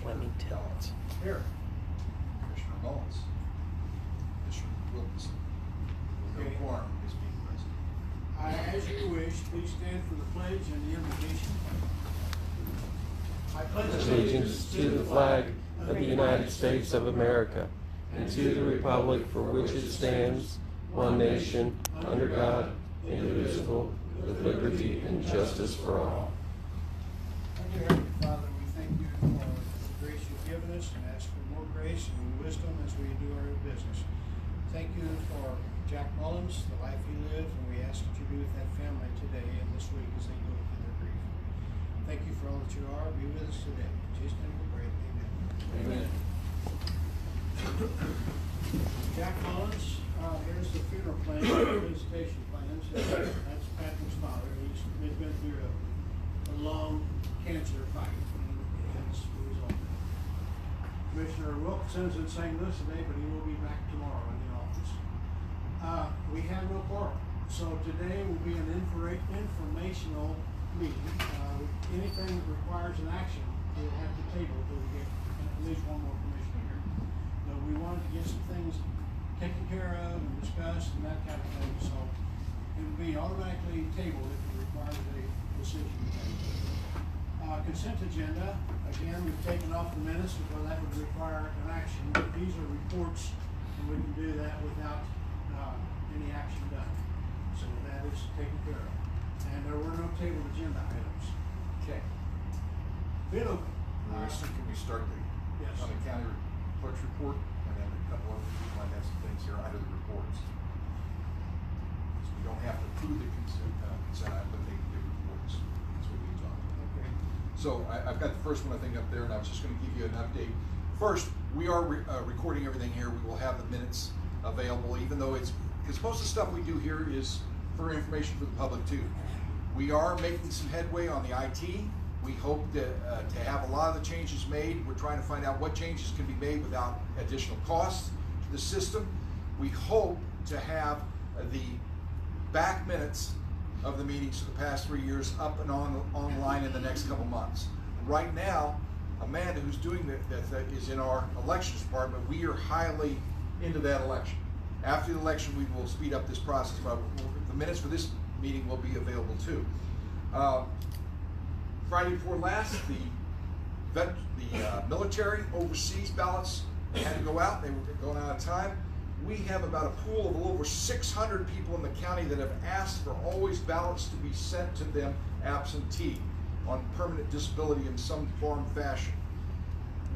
let me tell it. Here. Commissioner Mullins. Commissioner Wilkinson. With no quorum is being present. As you wish, please stand for the pledge and the invocation. I pledge Allegiance to the flag of the United States of America and to the republic for which it stands, one nation, under God, indivisible, with liberty and justice for all. Thank you, Heavenly Father. We thank you for the grace you've given us and ask for more grace and wisdom as we do our business. Thank you for Jack Mullins, the life he lived, and we ask that you be with that family today and this week as they go through their grief. Thank you for all that you are. Be with us today. In Jesus' name we pray. Amen. Amen. Jack Mullins, here's the funeral plan, visitation plans. That's Patrick's father. He's been through a long cancer fight, and it's resolved. Commissioner Wilkinson is in St. Louis today, but he will be back tomorrow in the office. We have no quorum, so today will be an informational meeting. Anything that requires an action, we'll have to table until we get at least one more commissioner here. But we wanted to get some things taken care of and discussed and that kind of thing, so it would be automatically tabled if it requires a decision. Consent agenda, again, we've taken off the minutes because that would require an action, but these are reports and we can do that without any action done. So that is taken care of. And there were no tabled agenda items. Okay. Bid open. Can we start the Yes. County Clerk's report, and then a couple of people might have some things here under the reports. So we don't have to approve the consent item, but they can give reports. That's what we talked about. Okay. So I've got the first one I think up there, and I was just going to give you an update. First, we are recording everything here. We will have the minutes available, even though it's, because most of the stuff we do here is for information for the public too. We are making some headway on the IT. We hope to have a lot of the changes made. We're trying to find out what changes can be made without additional costs to the system. We hope to have the back minutes of the meetings for the past 3 years up and online in the next couple months. Right now, Amanda, who's doing that is in our elections department. We are highly into that election. After the election, we will speed up this process, but the minutes for this meeting will be available too. Friday before last, the military overseas ballots had to go out. They were going out of time. We have about a pool of over 600 people in the county that have asked for always ballots to be sent to them absentee on permanent disability in some form fashion.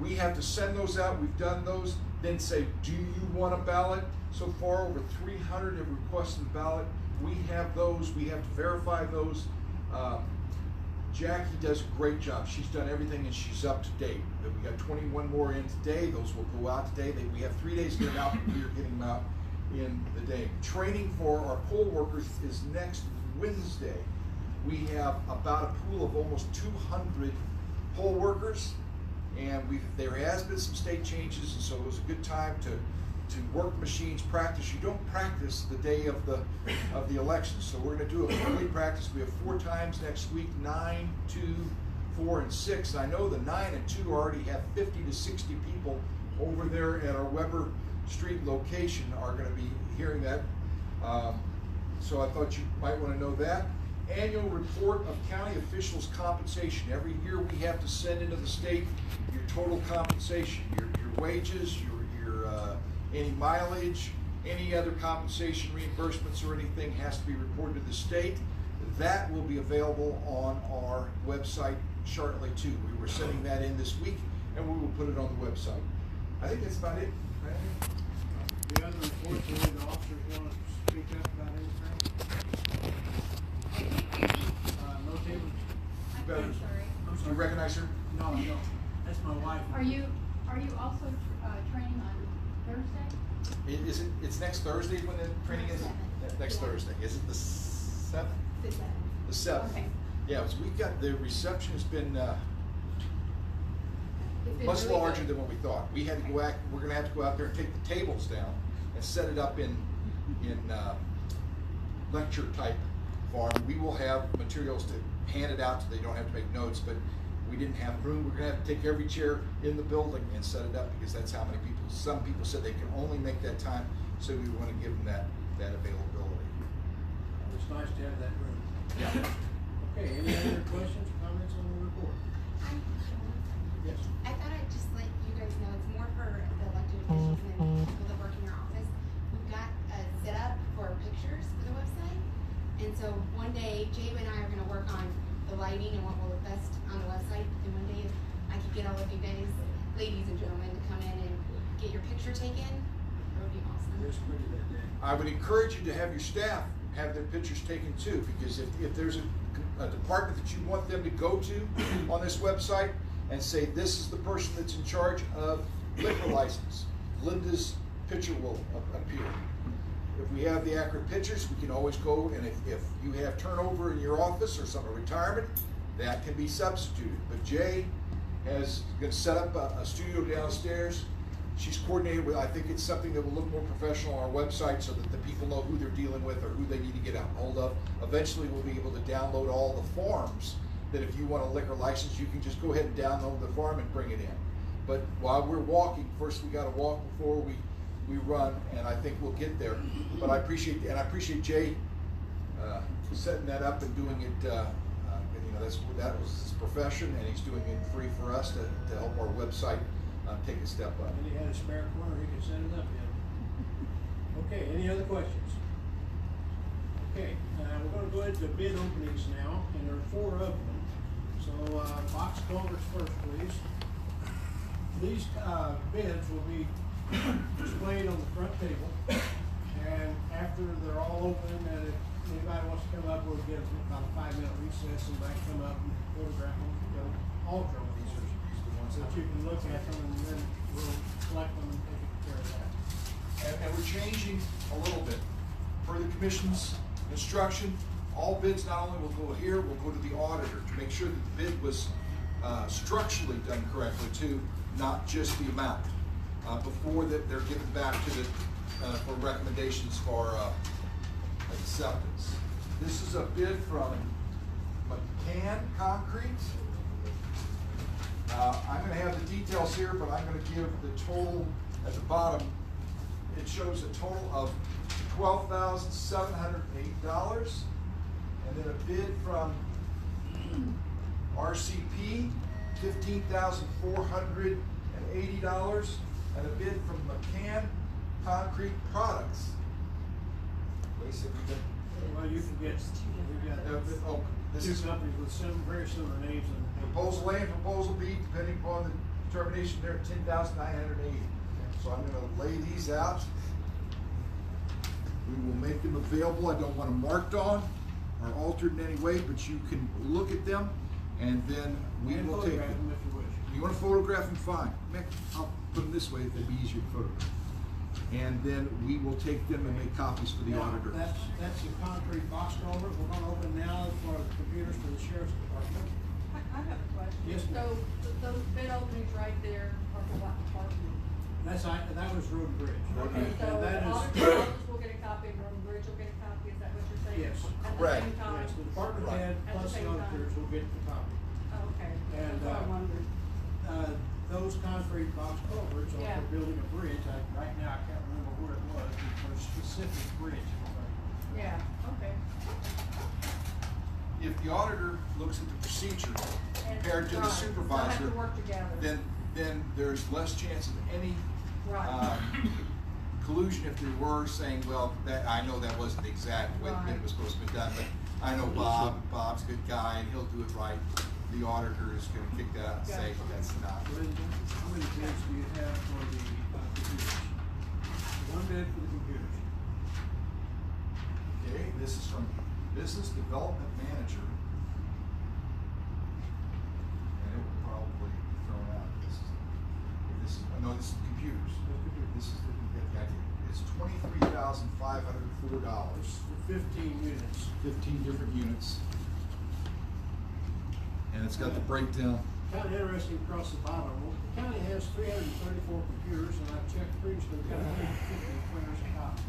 We have to send those out. We've done those. Then say, do you want a ballot? So far, over 300 have requested a ballot. We have those. We have to verify those. Jackie does a great job. She's done everything and she's up to date. We got 21 more in today. Those will go out today. We have 3 days to get them out, but we are getting them out in the day. Training for our poll workers is next Wednesday. We have about a pool of almost 200 poll workers, and there has been some state changes, and so it was a good time to work machines, practice. You don't practice the day of the election, so we're going to do a early practice. We have 4 times next week: 9, 2, 4, and 6. I know the 9 and 2 already have 50 to 60 people over there at our Weber Street location are going to be hearing that. So I thought you might want to know that. Annual report of county officials' compensation. Every year we have to send into the state your total compensation, your wages, your any mileage, any other compensation reimbursements or anything has to be reported to the state. That will be available on our website shortly too. We were sending that in this week, and we will put it on the website. I think that's about it. The other reports, any of the officers want to speak up about anything? No table. You better. I'm sorry. Do you recognize her? No, I don't. That's my wife. Are you also training on Thursday? It's next Thursday when the training is? Next Thursday. Is it the 7th? The 7th. The 7th. Okay. Yeah, we've got, the reception has been It's been much really larger good. than what we thought. We had to go out, we're going to have to go out there and take the tables down and set it up in lecture type form. We will have materials to hand it out so they don't have to make notes, but we didn't have room, we're gonna have to take every chair in the building and set it up, because that's how many people, some people said they can only make that time, so we wanna give them that availability. It's nice to have that room. Yeah. Okay, any other questions, comments on the report? Yes. I thought I'd just let you guys know, it's more for the elected officials and people that work in your office. We've got a setup for pictures for the website. And so one day, Jabe and I are gonna work on the lighting and what will look best on the website. And one day, if I could get all of you guys, ladies and gentlemen, to come in and get your picture taken, that would be awesome. It's pretty that day. I would encourage you to have your staff have their pictures taken too, because if there's a department that you want them to go to on this website and say, this is the person that's in charge of liquor license, Linda's picture will appear. If we have the accurate pictures, we can always go, and if you have turnover in your office or some retirement, that can be substituted. But Jay has gonna set up a studio downstairs. She's coordinated with, I think it's something that will look more professional on our website, so that the people know who they're dealing with or who they need to get a hold of. Eventually, we'll be able to download all the forms that if you want a liquor license, you can just go ahead and download the form and bring it in. But while we're walking, first we gotta walk before we run, and I think we'll get there. But I appreciate Jay setting that up and doing it. You know, that was his profession, and he's doing it free for us to help our website take a step up. And he had a spare corner, he could set it up in. Okay, any other questions? Okay, we're gonna go into bid openings now, and there are 4 of them. So, box culverts first, please. These, bids will be displayed on the front table, and after they're all open, and if anybody wants to come up, we'll get about a 5-minute recess, and back come up and photograph them, alter them. So that you can look at them, and then we'll select them and take care of that. And we're changing a little bit. Per the commission's instruction, all bids not only will go here, will go to the auditor to make sure that the bid was structurally done correctly too, not just the amount. Before that, they're given back to the, for recommendations for acceptance. This is a bid from McCann Concrete. I'm going to have the details here, but I'm going to give the total at the bottom. It shows a total of $12,708, and then a bid from RCP, $15,480, and a bid from McCann Concrete Products. Wait a second. Well, you can get, we've got This two is companies with some very similar names. proposal A and proposal B, depending upon the determination, they're at $10,980. So I'm gonna lay these out. We will make them available. I don't want them marked on or altered in any way, but you can look at them, and then we And will take photograph them if you wish. You wanna photograph them, fine. I'll put them this way, it'd be easier to photograph. And then we will take them and make copies for the Now, auditor. That's the concrete box culvert. We're gonna open now for the computers for the sheriff's department. I have a question. Yes, ma'am. So, those bid openings right there are for what department? That was road and bridge. Okay, so And that the is- auditors will get a copy, and Road and Bridge will get a copy, is that what you're saying? Yes. At the Correct. same time? Yes, the department Right. head At the plus the same time. auditors will get the copy. Oh, okay, And, that's what I wondered. Those concrete box culverts are Yeah. for building a bridge. Right now, I can't remember where it was, but for a specific bridge. Yeah, okay. If the auditor looks at the procedure And- compared to the right, so supervisor, have to work together. then there's less chance of any Right. collusion if there were, saying, well, that, I know that wasn't the exact way that it Right. was supposed to be done, but I know Bob's a good guy and he'll do it right. The auditor is gonna kick that out and say, Gotcha. that's not. Linda, how many bids do you have for the computers? One bid for the computers. Okay, this is from Business Development Manager. And it will probably be thrown out. This is computers. This is the idea. It's $23,504. For 15 units. 15 different units. And it's got the breakdown. Kind of interesting across the bottom. Well, the county has 334 computers, and I've checked previously, we've got 150 printers and copies.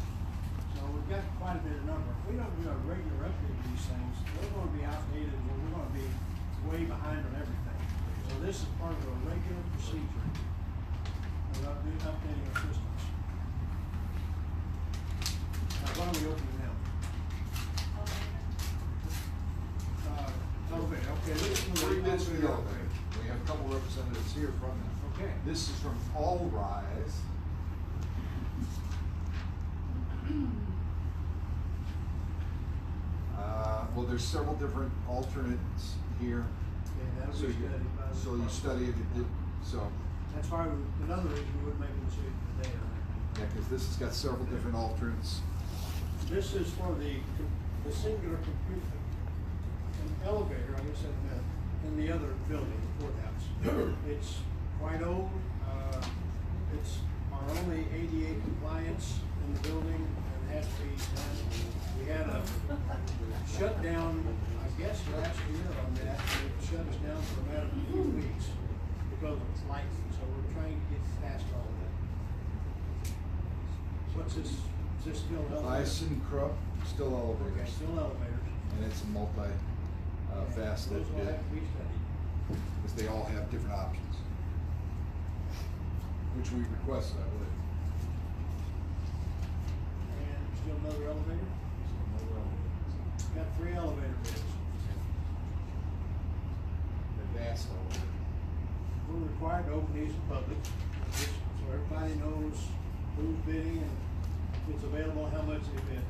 So we've got quite a bit of number. If we don't do a regular update of these things, they're gonna be outdated, and we're gonna be way behind on everything. So this is part of a regular procedure of updating our systems. Now, why don't we open it now? Elevator, okay, this is Three bids for the elevator. We have a couple representatives here from them. Okay. This is from All Rise. Well, there's several different alternates here. Okay, that'll So be you, studied by the so you department. study it, so, That's why, another reason we would make a decision today on yeah, because this has got several different alternates. that. This is for the singular computer, an elevator, I guess I meant, in the other building, the courthouse. It's quite old, it's our only ADA compliance in the building, and has to be done. We had a shutdown, I guess, last year on that, and it shut us down for a matter of a few weeks because of its lighting, so we're trying to get past all of that. What's this, is this still an elevator? Bison Krupp, still Okay, elevators, still elevators. and it's a multi-faceted Those will bid, have to be studied. because they all have different options, which we requested, I believe. And still another elevator? Got 3 elevator bids. Advanced elevator. We're required to open these in public, just so everybody knows who's bidding and if it's available, how much they bid.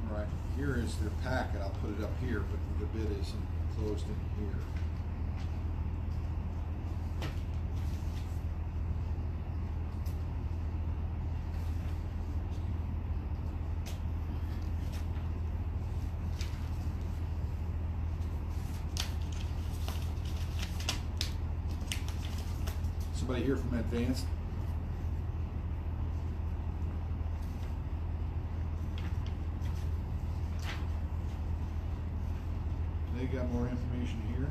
All right, here is their packet, I'll put it up here, but the bid is enclosed in here. Somebody here from Advanced? They got more information here.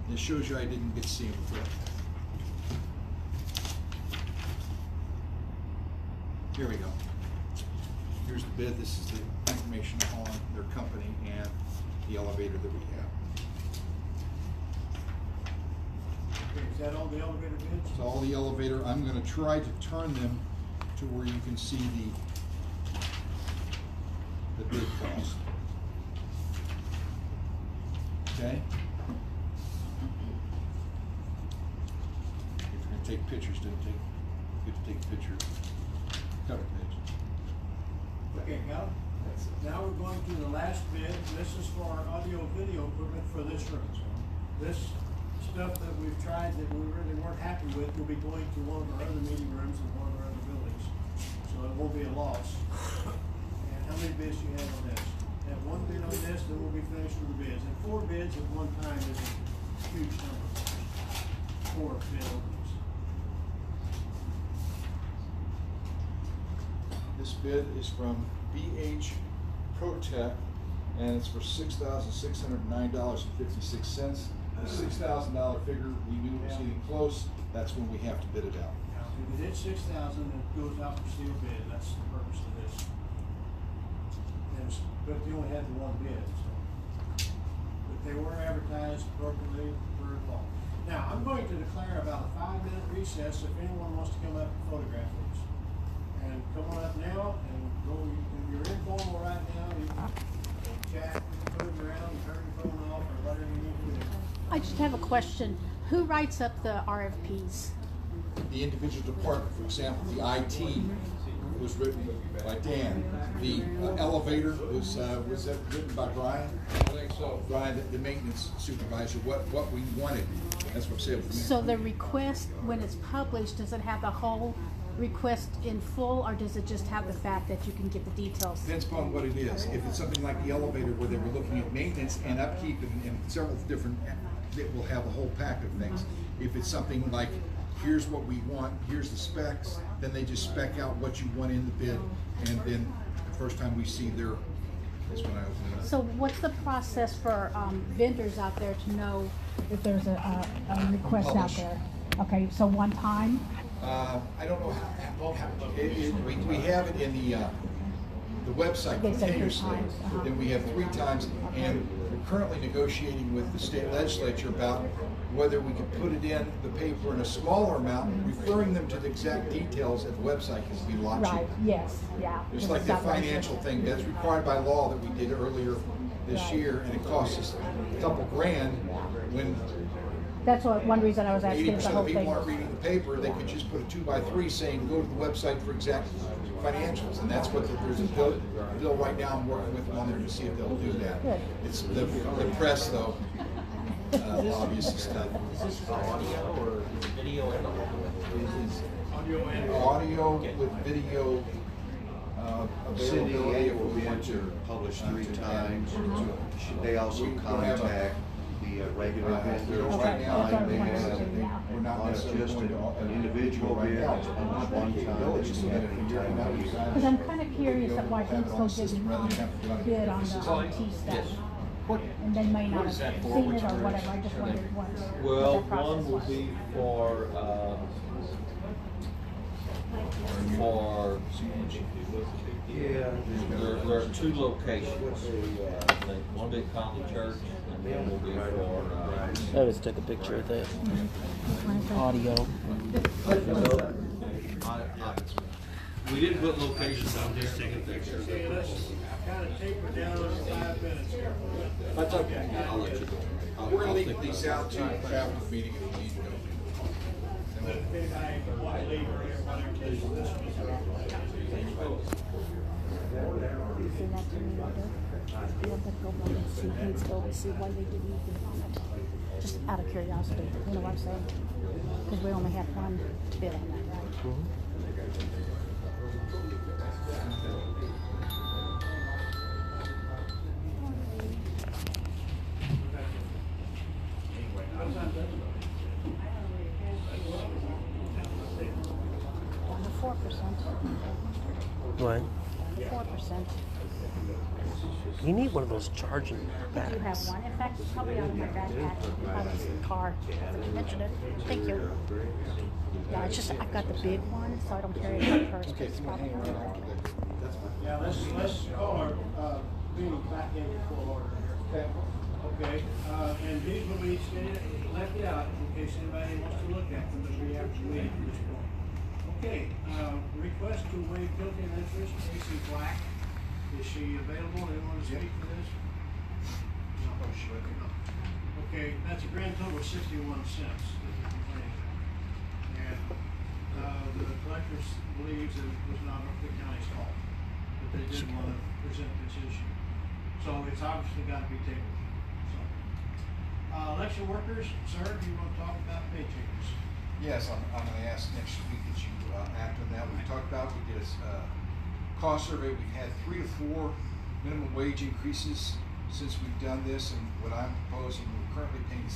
This shows you I didn't get to see them before. Here we go. Here's the bid. This is the information on their company and the elevator that we have. Okay, is that all the elevator bids? So all the elevator, I'm gonna try to turn them to where you can see the bid cost. Okay? If you're gonna take pictures, good to take a picture. Cover page. Okay, got it? That's it. Now we're going to the last bid. This is for our audio video equipment for this room. This stuff that we've tried that we really weren't happy with will be going to one of our other meeting rooms in one of our other buildings. So it won't be a loss. And how many bids do you have on this? You have 1 bid on this, then we'll be finished with the bids. And 4 bids at one time is a huge number. 4 bid openings. This bid is from BH ProTech, and it's for $6,609.56. The $6,000 figure, we knew was getting close, that's when we have to bid it out. Now, if we did 6,000, it goes out for steel bid, that's the purpose of this. But they only had the 1 bid, so. But they were advertised appropriately per law. Now, I'm going to declare about a 5-minute recess if anyone wants to come up and photograph these. And come on up now and go, if you're informal right now, you can chat, move around, turn your phone off, or whatever you need to do. I just have a question. Who writes up the RFPs? The individual department, for example, the IT was written by Dan. The elevator was that written by Brian? I think so. Brian, the maintenance supervisor, what we wanted, that's what I'm saying. So the request, when it's published, does it have the whole request in full, or does it just have the fact that you can get the details? Depends upon what it is. If it's something like the elevator where they were looking at maintenance and upkeep and several different, it will have a whole pack of things. If it's something like here's what we want, here's the specs, then they just spec out what you want in the bid, and then the first time we see their, is when I open it up. So what's the process for vendors out there to know if there's a request out Publish. there? Okay, so one time? I don't know we have it in the website They said 3 continuously. times, Then we have 3 times, and we're currently negotiating with the state legislature about whether we could put it in the paper in a smaller amount, referring them to the exact details at the website, because it'd be a lot cheaper. Right, yes, yeah. Just like the financial thing, that's required by law that we did earlier this Right. year, and it costs us a couple grand when That's one reason I was asking the 80% whole of people thing. aren't reading the paper. They could just put a 2x3 saying, go to the website for exact financials, and that's what, there's a bill right now, I'm working with them on there to see if they'll do that. Good. It's the press, though, obviously stuff. Is this audio or video and Audio with video Cindy availability. annual bids are published 3 times. They also We don't have a- contact the regular We vendors. don't right now, That's what I They wanted to have do now. we're not on necessarily just going to an individual right bid, now. it's published one time, it's submitted every time of year. Because I'm kind of curious at why things don't get bid on the IT stuff. And they may not have seen it or whatever, I just wondered what Well, that process one will was. be for Yeah. there are 2 locations. I think one big Conley Church, and then will be for I just took a picture of that. Audio. we didn't put locations, I'm just taking pictures. Okay, let's kind of taper down on 5 minutes here. That's okay. I'll let you go. We're gonna leak these out to after the meeting if we need to go. But if anybody want to leave or whatever, this was our You see that to me later? You want to go back and see, needs to go and see why they didn't even on it. Just out of curiosity, you know what I'm saying? Because we only have one bid on that, right? Down to 4%. What? 4%. You need one of those charging I do have backs. one. In fact, it's probably out of my backpack. I was in the car. You mentioned it. Thank you. Yeah, it's just I've got the big one, so I don't carry it up first. But it's probably not right. Yeah, let's call our meeting back into full order here. Okay, and these will be left out in case anybody wants to look at them, but we have to wait at this point. Okay, request to waive guilty of interest, Traci Black. Is she available? Anyone to speak to this? No. Okay, that's a grand total of 61 cents that we're complaining about. And the collector believes that it was not the county's fault, but they did want to present this issue. So it's obviously got to be tabled. So, election workers, sir, do you want to talk about pay changes? Yes, I'm gonna ask next week that you act on that. We talked about, we did a cost survey. We've had 3 to 4 minimum wage increases since we've done this, and what I'm proposing, we're currently paying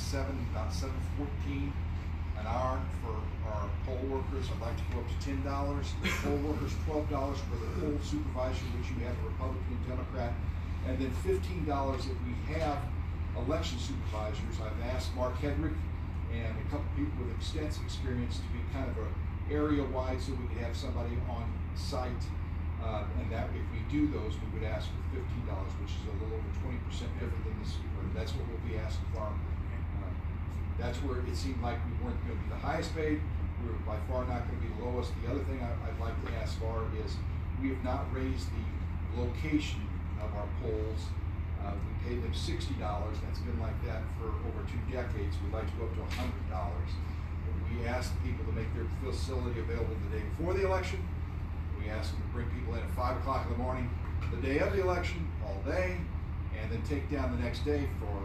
about $7.14 an hour for our poll workers. I'd like to go up to $10. The poll workers, $12 for the poll supervisor, which you have a Republican and Democrat, and then $15 if we have election supervisors. I've asked Mark Hedrick and a couple people with extensive experience to be kind of a area-wide, so we could have somebody on site. And that if we do those, we would ask for $15, which is a little over 20% different than the super. That's what we'll be asking for. That's where it seemed like we weren't going to be the highest paid. We were by far not going to be the lowest. The other thing I'd like to ask for is we have not raised the location of our polls. We pay them $60. That's been like that for over 2 decades. We'd like to go up to $100. We ask people to make their facility available the day before the election. We ask them to bring people in at 5 o'clock in the morning, the day of the election, all day, and then take down the next day for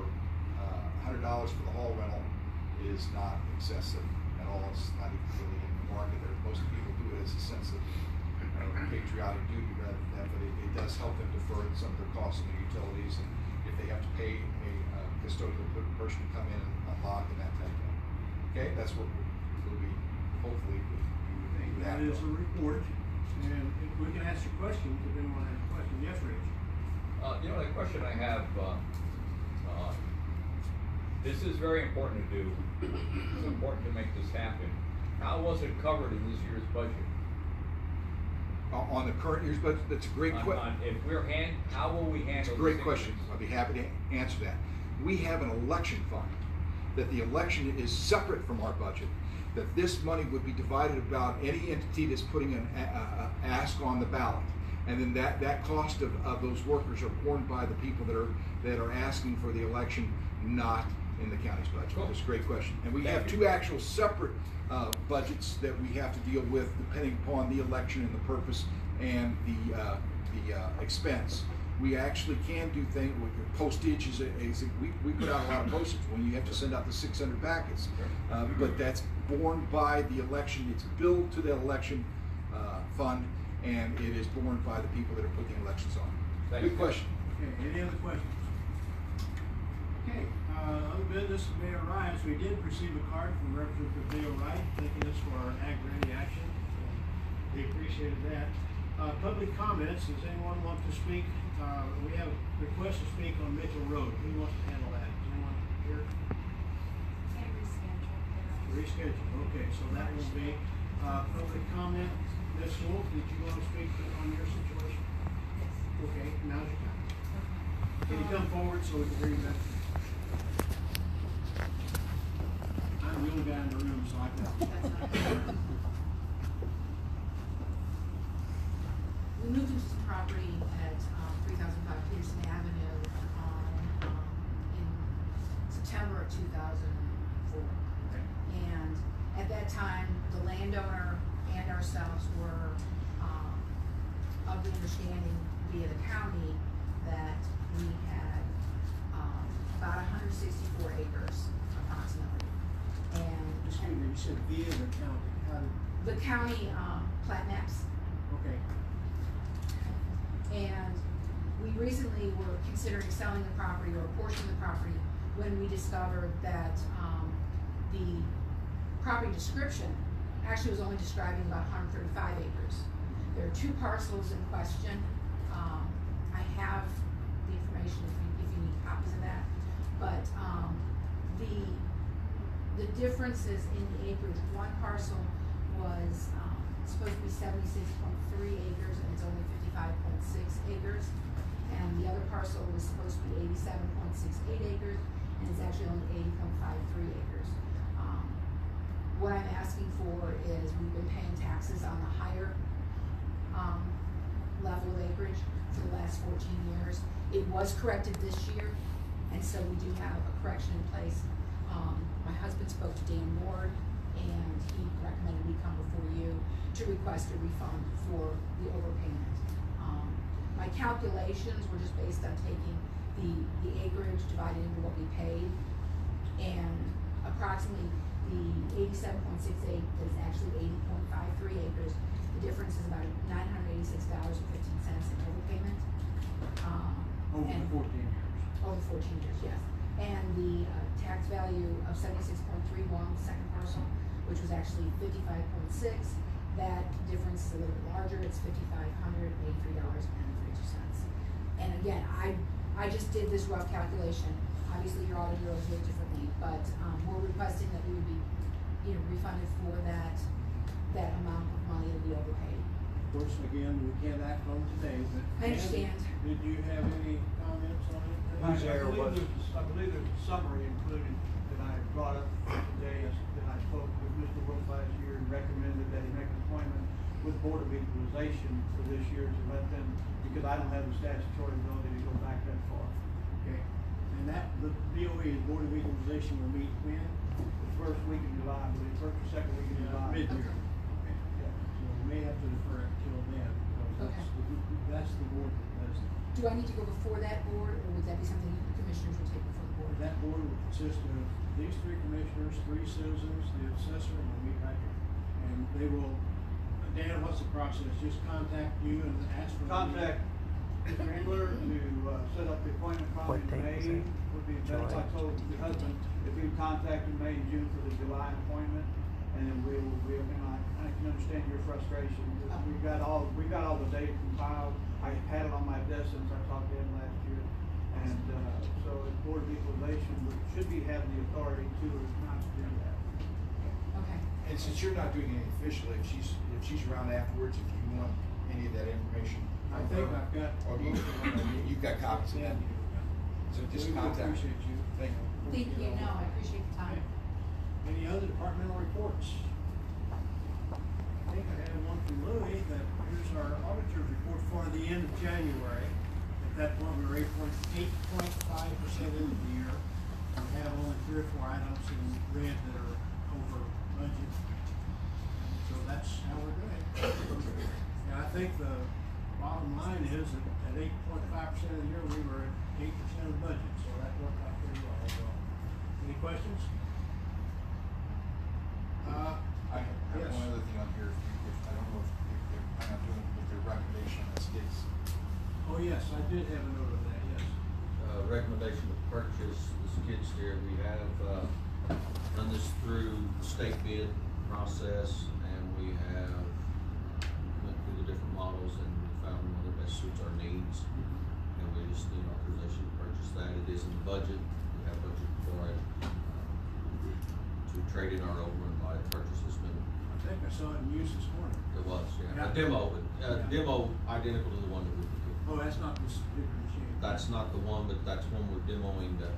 $100 for the hall rental is not excessive at all. It's not even really in the market there. Most people do it as a sense of patriotic duty rather than that, but it does help them defer some of their costs and their utilities, and if they have to pay a custodial person to come in and unlock and that type of thing. Okay, that's what we'll be hopefully we can do That is a report, and if we can answer questions if anyone has a question. Yes, Rich? The question I have, this is very important to do. It's important to make this happen. How was it covered in this year's budget? On the current year's budget, that's a great question. How will we handle? It's a great question. I'll be happy to answer that. We have an election fund, that the election is separate from our budget, that this money would be divided about any entity that's putting an ask on the ballot. And then that cost of those workers are borne by the people that are asking for the election, not in the county's budget. Cool. That's a great question. And we have two actual separate budgets that we have to deal with depending upon the election and the purpose and the expense. We actually can do things with postage. We put out a lot of postage when you have to send out the 600 packets, but that's borne by the election. It's billed to the election fund, and it is borne by the people that are putting the elections on. Good question. Okay, any other questions? Okay, other business, Mayor Ryan, so we did receive a card from Representative Dale Wright, thanking us for our ag-ready action. We appreciated that. Public comments, does anyone want to speak? We have a request to speak on Mitchell Road. Who wants to handle that? Does anyone here? Reschedule, okay, so that will be, public comment. Ms. Wolf, did you want to speak on your situation? Okay, now's your time. Can you come forward so we can hear you better? I'm the only guy in the room, so I can. We moved into some property at 3005 Peterson Avenue in September of 2004. Okay. And at that time, the landowner and ourselves were of the understanding via the county that we had about 164 acres approximately. And Excuse me, you said via the county, how did? the county plat maps. Okay. And we recently were considering selling the property or a portion of the property when we discovered that the property description actually was only describing about 135 acres. There are two parcels in question. I have the information if you need copies of that. But the differences in the acreage, one parcel was supposed to be 76.3 acres and it's only 55.6 acres. And the other parcel was supposed to be 87.68 acres and it's actually only 80.53 acres. What I'm asking for is we've been paying taxes on the higher level of acreage for the last 14 years. It was corrected this year, and so we do have a correction in place. My husband spoke to Dan Ward, and he recommended we come before you to request a refund for the overpayment. My calculations were just based on taking the acreage divided into what we paid, and approximately the 87.68 is actually 80.53 acres. The difference is about $986.15 in overpayment. Over 14 years. Over 14 years, yes. And the tax value of 76.31, the second parcel, which was actually 55.6, that difference is a little bit larger. It's $5,583.32. And again, I just did this rough calculation. Obviously, your auditor will do it differently, but we're requesting that we would be, refunded for that amount of money that we overpaid. Of course, again, we can't act on today, but. I understand. Did you have any comments on it? I believe there's a summary included that I brought up today, that I spoke with Mr. Wolf last year and recommended that he make an appointment with Board of Equalization for this year to let them, because I don't have the statutory ability to go back that far. Okay, and the BOE, Board of Equalization, will meet when? The first week in July, I believe, first or second week in July. Mid-year. Okay. Yeah. So we may have to defer it till then, because that's the board that does it. Do I need to go before that board, or would that be something the commissioners would take before the board? That board will consist of these three commissioners, three citizens, the assessor, and the meet right here. And they will, Dan, what's the process? Just contact you and ask for. Contact Mr. Engler to set up the appointment probably What in date is May, it? would be best. I told the husband if he'd contact in May and June for the July appointment, and then I can understand your frustration. We've got all the data compiled. I had it on my desk since I talked to him last year. And, so the Board of Equalization should have the authority to or not to do that. Okay. And since you're not doing it officially, if she's around afterwards, if you want any of that information. I think I've got. Or you've got copies of that. So just We contact. appreciate you. Thank you. Thank you, no, I appreciate the time. Any other departmental reports? I think I have one from Louis, that here's our auditor's report for the end of January. At that point, we were 8.5% into the year. We have only 3 or 4 items in red that are over budget. So that's how we're doing. And I think the bottom line is that at 8.5% of the year, we were at 8% of the budget, so that worked out pretty well overall. Any questions? I have Yes. one other thing on here, if I don't know if they're planning on doing it with their recommendation on skids. Oh, yes, I did have a note of that, yes. Recommendation to purchase the skid steer. We have, done this through the state bid process, and we have went through the different models and we found one that best suits our needs. And we just need authorization to purchase that. It is in the budget. We have budget for it, to trade in our old one, buy it, purchase this new. I think I saw it in use this morning. It was, yeah. Yeah. A demo identical to the one that we did. Oh, that's not this particular machine. That's not the one, but that's one we're demoing that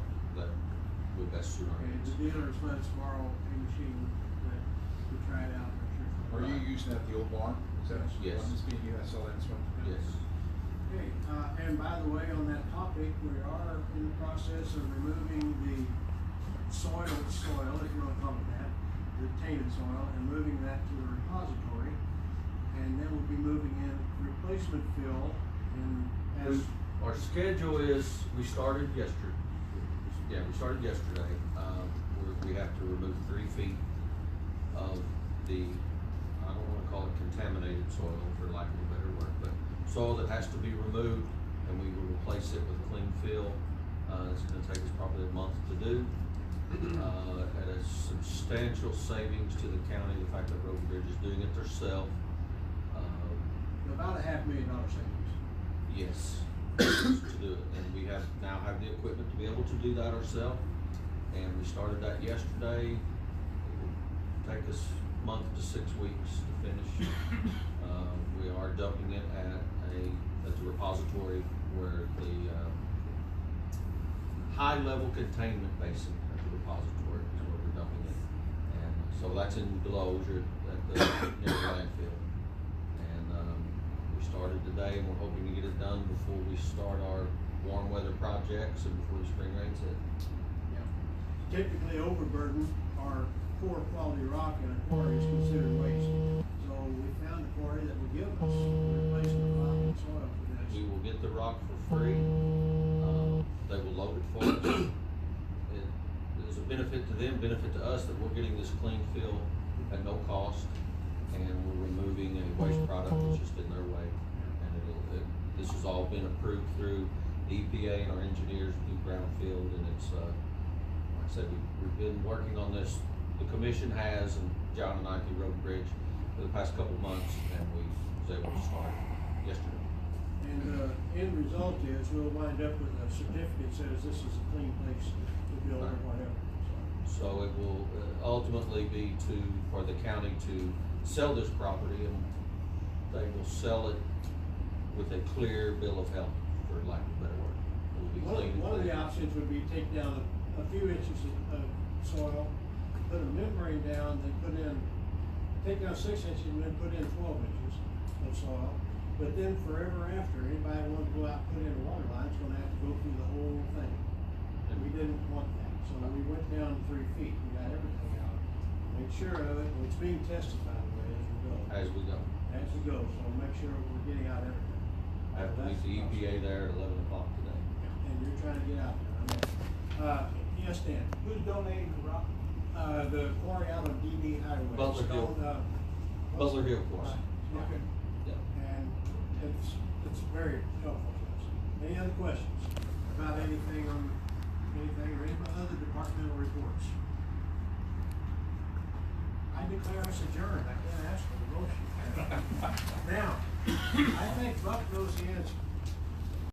would best suit our Okay, needs. the dealers let us borrow a machine that we tried out. and I'm sure. Are you using that at the old barn? Is that Yes. one that's being used? I saw that this one. Yes. Okay, and by the way, on that topic, we are in the process of removing the soil, if you want to call it that, the tainted soil, and moving that to the repository. And then we'll be moving in replacement fill and as. Our schedule is, we started yesterday. Yeah, we started yesterday. We have to remove 3 feet of the, I don't wanna call it contaminated soil for lack of a better word, but soil that has to be removed, and we will replace it with clean fill. It's gonna take us probably a month to do. At a substantial savings to the county, the fact that Road and Bridge is doing it themselves. About $500,000 savings. Yes, to do it, and we now have the equipment to be able to do that ourselves, and we started that yesterday. It will take us a month to 6 weeks to finish. We are dumping it at the repository where the high level containment basin at the repository is where we're dumping it, and so that's in Deloge at the near landfill. Started today, and we're hoping to get it done before we start our warm weather projects and before the spring rains hit. Yeah. Typically overburden or poor quality rock in a quarry is considered waste. So we found a quarry that will give us replacement rock and soil for this. We will get the rock for free. They will load it for us. It is a benefit to them, benefit to us that we're getting this clean fill at no cost, and we're removing a waste product that's just in their way. This has all been approved through the EPA and our engineers through Brownfield, and it's, like I said, we've been working on this, the commission has, and John and I through Road and Bridge for the past couple of months, and we was able to start yesterday. And the end result is we'll wind up with a certificate that says this is a clean place to build or whatever. So it will ultimately be for the county to sell this property, and they will sell it with a clear bill of health, for lack of a better word. It will be clean. One of the options would be take down a few inches of soil, put a membrane down, then take down 6 inches and then put in 12 inches of soil. But then forever after, anybody wants to go out and put in a water line, it's gonna have to go through the whole thing. And we didn't want that, so we went down 3 feet, we got everything out. Make sure of it, it's being tested by the way as we go. As we go, so make sure we're getting out everything. I have to meet the EPA there at 11 o'clock today. And you're trying to get out there. Yes, Dan? Who's donating the rock? The quarry out on DB Highway. Butler Hill. Butler Hill course. Right. Okay. Yeah. And it's very helpful to us. Any other questions about anything or any other departmental reports? I I declare us adjourned. I can't ask for the motion. Now, I think Buck knows the answer.